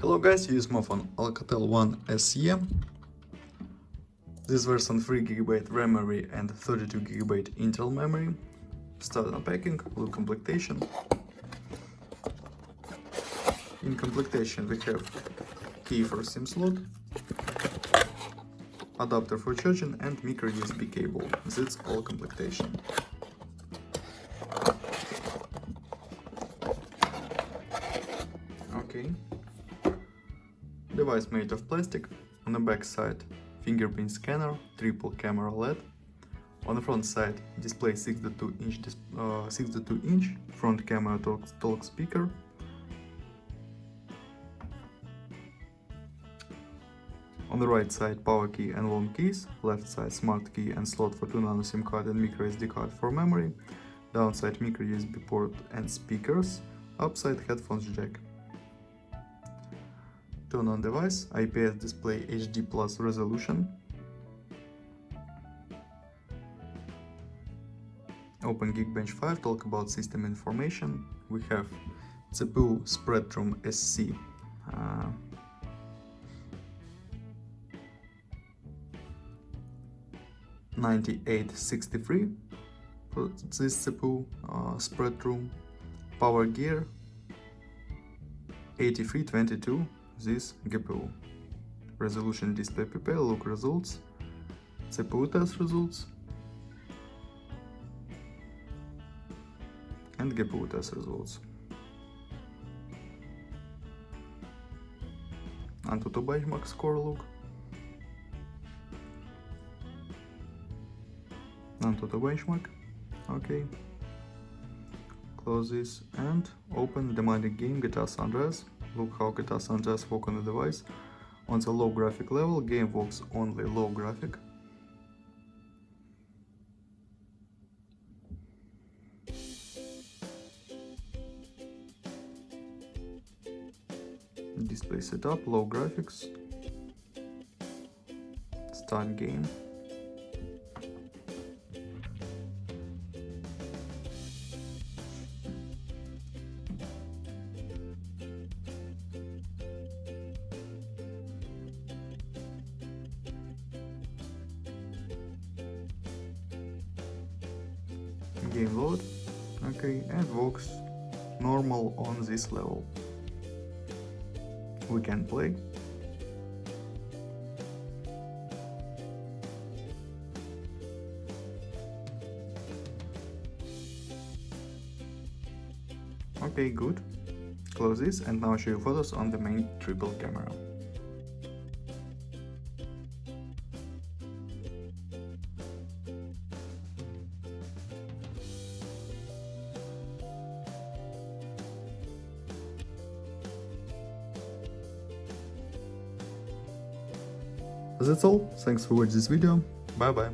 Hello guys, you use my phone Alcatel One SE. This version 3GB RAM memory and 32GB internal memory. Start unpacking, look completion. In completion we have key for SIM slot, adapter for charging and micro USB cable. That's all completion. Okay. Device made of plastic. On the back side, fingerprint scanner, triple camera LED. On the front side, display 6.2 inch front camera talk speaker. On the right side, power key and long keys. Left side, smart key and slot for 2 nano SIM card and micro SD card for memory. Downside, micro USB port and speakers. Upside, headphones jack. Turn on device, IPS display HD plus resolution. Open Geekbench 5, talk about system information. We have CPU Spreadtrum SC. 9863 for this CPU Spreadtrum. Power gear 8322. This GPU. Resolution display PP, look results, CPU test results, and GPU test results. Antutu benchmark score look. Antutu benchmark. Okay. Close this and open demanding game GTA San Andreas. Look how GTA San Andreas work on the device. On the low graphic level, game works only low graphic. Display setup, low graphics. Start game. Game load, okay, and works normal on this level. We can play. Okay, good. Close this and now show you photos on the main triple camera. That's all, thanks for watching this video, bye bye.